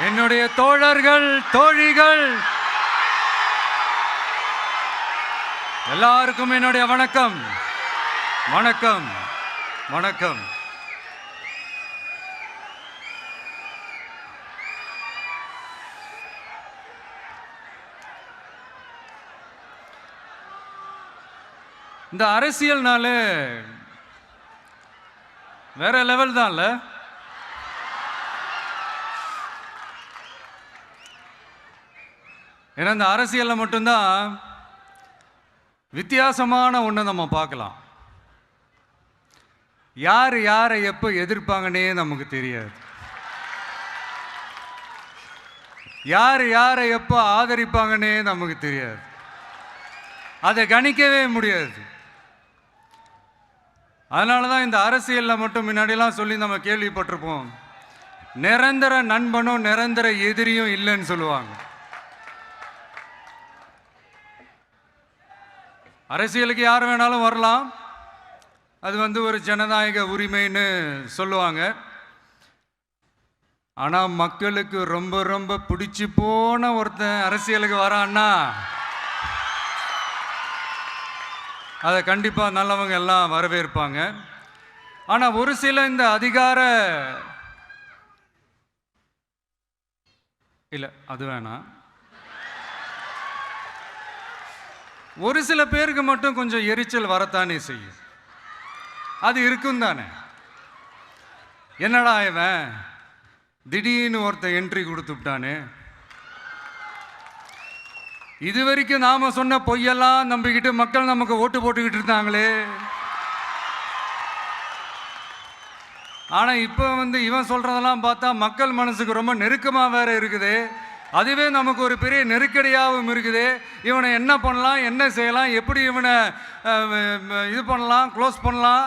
என்னுடைய தோழர்கள், தோழிகள் எல்லாருக்கும் என்னுடைய வணக்கம். வணக்கம் வணக்கம். இந்த அரசியல்னால வேற லெவல் தான்ல. ஏன்னா இந்த அரசியல்ல மட்டும்தான் வித்தியாசமான ஒன்று நம்ம பார்க்கலாம். யார் யாரை எப்போ எதிர்ப்பாங்கன்னே நமக்கு தெரியாது. யார் யாரை எப்போ ஆதரிப்பாங்கன்னே நமக்கு தெரியாது. அதை கணிக்கவே முடியாது. அதனால தான் இந்த அரசியலில் மட்டும் முன்னாடிலாம் சொல்லி நம்ம கேள்விப்பட்டிருப்போம், நிரந்தர நண்பனும் நிரந்தர எதிரியும் இல்லைன்னு சொல்லுவாங்க. அரசியலுக்கு யார் வேணாலும் வரலாம், அது ஒரு ஜனநாயக உரிமைன்னு சொல்லுவாங்க. ஆனால் மக்களுக்கு ரொம்ப ரொம்ப பிடிச்சி போன ஒருத்தன் அரசியலுக்கு வரான்னா அதை கண்டிப்பாக நல்லவங்க எல்லாம் வரவேற்பாங்க. ஆனால் ஒரு சில இந்த அதிகார இல்லை அது வேணாம், ஒரு சில பேருக்கு மட்டும் கொஞ்சம் எரிச்சல் வரத்தானே செய்யும். அது இருக்கும் தானே. என்னடா இவன் திடீர்னு ஒருத்தன் என்ட்ரி கொடுத்துட்டானே, இது வரைக்கும் நாம சொன்ன பொய்யெல்லாம் நம்பிக்கிட்டு மக்கள் நமக்கு ஓட்டு போட்டுக்கிட்டு இருந்தாங்களே. ஆனால் இப்போ இவன் சொல்றதெல்லாம் பார்த்தா மக்கள் மனசுக்கு ரொம்ப நெருக்கமாக வேற இருக்குது. அதுவே நமக்கு ஒரு பெரிய நெருக்கடியாகவும் இருக்குது. இவனை என்ன பண்ணலாம், என்ன செய்யலாம், எப்படி இவனை இது பண்ணலாம், க்ளோஸ் பண்ணலாம்.